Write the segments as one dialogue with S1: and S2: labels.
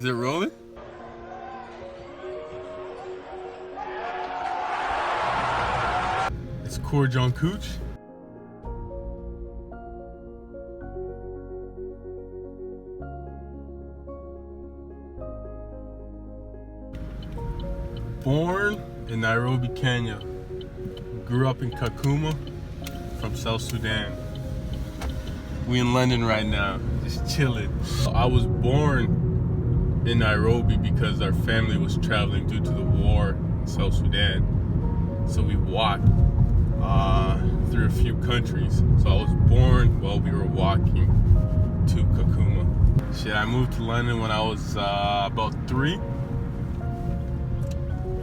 S1: Is it rolling? It's Kur Jockuch. Born in Nairobi, Kenya. Grew up in Kakuma from South Sudan. We in London right now, just chilling. I was born in Nairobi because our family was traveling due to the war in South Sudan. So we walked through a few countries. So I was born while we were walking to Kakuma. Shit, I moved to London when I was about 3. I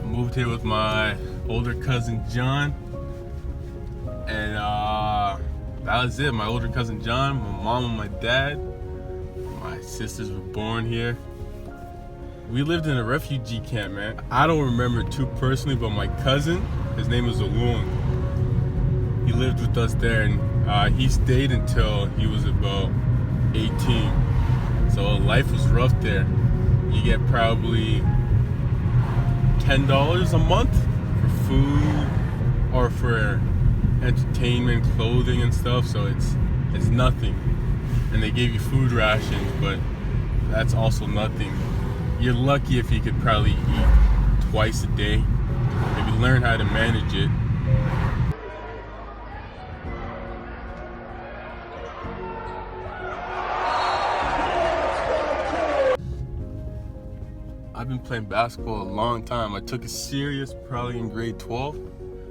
S1: moved here with my older cousin John. And that was it. My older cousin John, my mom and my dad. My sisters were born here. We lived in a refugee camp, man. I don't remember too personally, but my cousin, his name was Alung. He lived with us there, and he stayed until he was about 18. So life was rough there. You get probably $10 a month for food or for entertainment, clothing and stuff, so it's nothing. And they gave you food rations, but that's also nothing. You're lucky if you could probably eat twice a day, if you learn how to manage it. I've been playing basketball a long time. I took it serious probably in grade 12.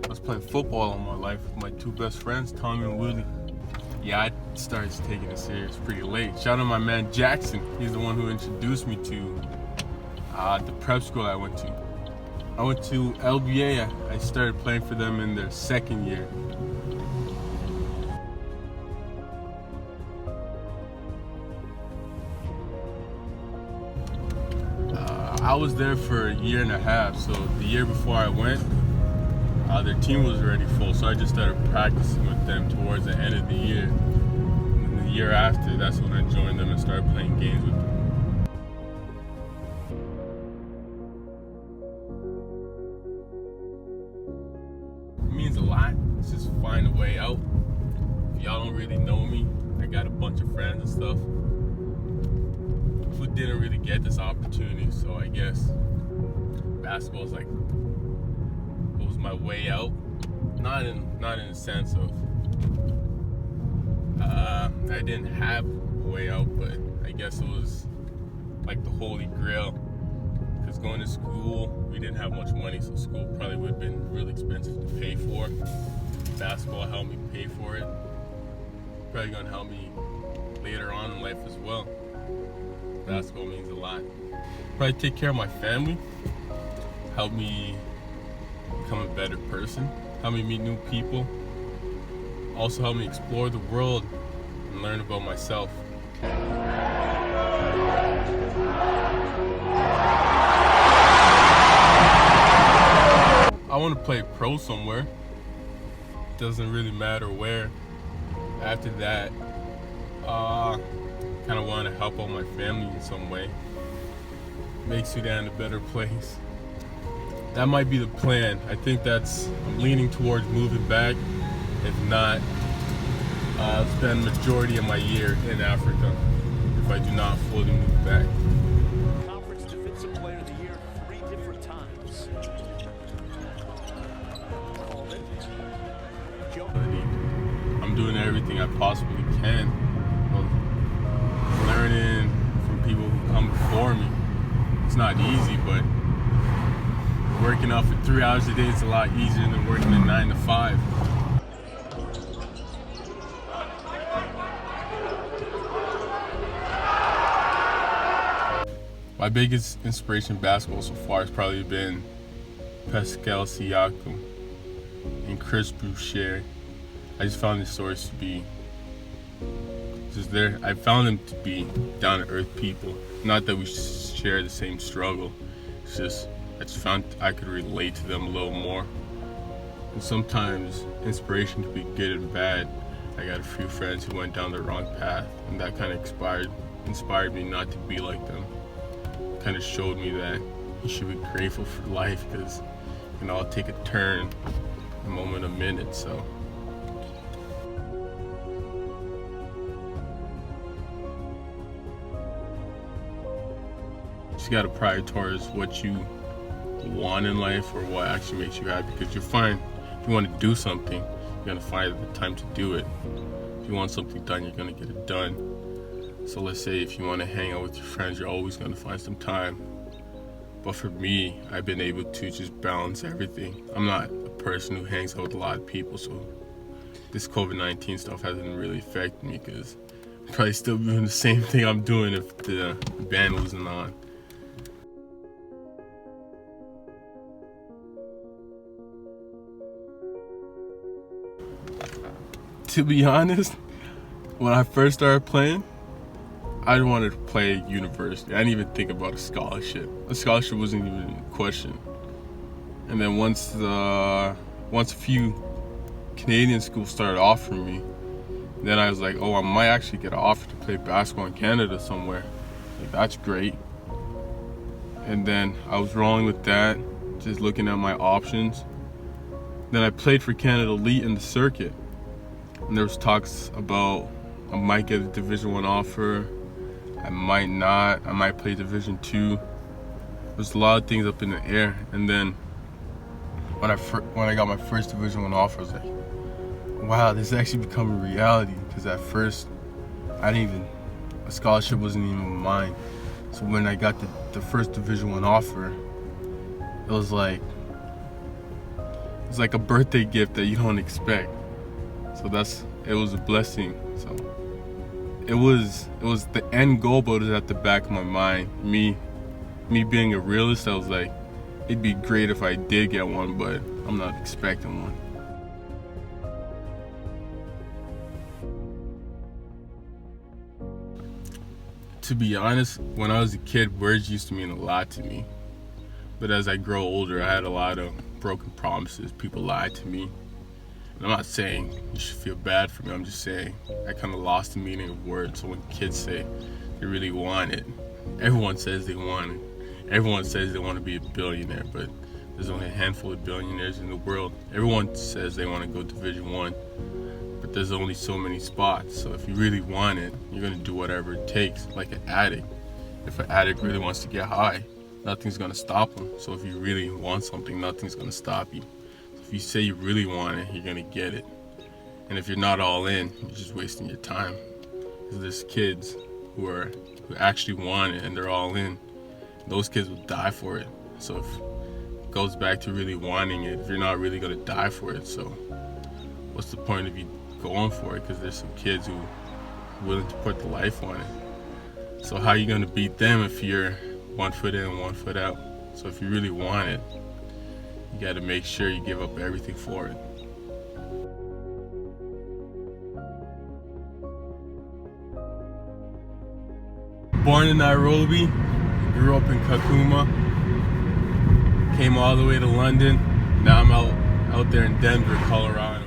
S1: I was playing football all my life with my 2 best friends, Tommy and Willie. Yeah, I started taking it serious pretty late. Shout out my man Jackson. He's the one who introduced me to the prep school I went to. I went to LBA. I started playing for them in their 2nd year. I was there for a year and a half, so the year before I went, their team was already full, so I just started practicing with them towards the end of the year. And the year after, that's when I joined them and started playing games with them. It means a lot. It's just find a way out. If y'all don't really know me, I got a bunch of friends and stuff who didn't really get this opportunity, so I guess basketball is like, it was my way out. Not in a sense of I didn't have a way out, but I guess it was like the holy grail. Because going to school, we didn't have much money, so school probably would have been really expensive to pay for. Basketball helped me pay for it. Probably gonna help me later on in life as well. Basketball means a lot. Probably take care of my family, help me become a better person, help me meet new people, also help me explore the world and learn about myself. I want to play pro somewhere. Doesn't really matter where. After that, kind of want to help out my family in some way, make Sudan a better place. That might be the plan. I think I'm leaning towards moving back. If not, I'll spend majority of my year in Africa if I do not fully move back.
S2: Conference Defensive Player of the Year 3 different times.
S1: I'm doing everything I possibly can. Learning from people who come before me. It's not easy, but working out for 3 hours a day is a lot easier than working a 9 to 5. My biggest inspiration in basketball so far has probably been Pascal Siakam and Chris Boucher. I just found these stories to be I found them to be down-to-earth people. Not that we share the same struggle. It's just I just found I could relate to them a little more. And sometimes inspiration can be good and bad. I got a few friends who went down the wrong path, and that kind of inspired me not to be like them. kind of showed me that you should be grateful for life, because it can all take a turn, a moment, a minute. So you just gotta prioritize what you want in life, or what actually makes you happy, because you'll find if you want to do something, you're gonna find the time to do it. If you want something done, you're gonna get it done. So let's say if you want to hang out with your friends, you're always gonna find some time. But for me, I've been able to just balance everything. I'm not a person who hangs out with a lot of people, so this COVID-19 stuff hasn't really affected me, because I'm probably still doing the same thing I'm doing if the band wasn't on. To be honest, when I first started playing, I wanted to play university. I didn't even think about a scholarship. A scholarship wasn't even in question. And then once a few Canadian schools started offering me, then I was like, oh, I might actually get an offer to play basketball in Canada somewhere. Like, that's great. And then I was rolling with that, just looking at my options. Then I played for Canada Elite in the circuit. And there was talks about I might get a Division I offer, I might not, I might play Division II. There's a lot of things up in the air. And then when I got my first Division I offer, I was like, wow, this is actually becoming reality. Because at first, a scholarship wasn't even mine. So when I got the first Division I offer, it was like a birthday gift that you don't expect. So it was a blessing. So it was the end goal, but it was at the back of my mind. Me being a realist, I was like, it'd be great if I did get one, but I'm not expecting one. To be honest, when I was a kid, words used to mean a lot to me. But as I grow older, I had a lot of broken promises. People lied to me. And I'm not saying you should feel bad for me. I'm just saying I kind of lost the meaning of words. So when kids say they really want it, everyone says they want it. Everyone says they want to be a billionaire, but there's only a handful of billionaires in the world. Everyone says they want to go Division I, but there's only so many spots. So if you really want it, you're going to do whatever it takes, like an addict. If an addict really wants to get high, nothing's going to stop him. So if you really want something, nothing's going to stop you. If you say you really want it, you're gonna get it. And if you're not all in, you're just wasting your time. Because there's kids who actually want it and they're all in. Those kids will die for it. So it goes back to really wanting it. If you're not really gonna die for it, so what's the point of you going for it? Because there's some kids who are willing to put the life on it. So how are you gonna beat them if you're 1 foot in, 1 foot out? So if you really want it, you got to make sure you give up everything for it. Born in Nairobi, grew up in Kakuma, came all the way to London. Now I'm out there in Denver, Colorado.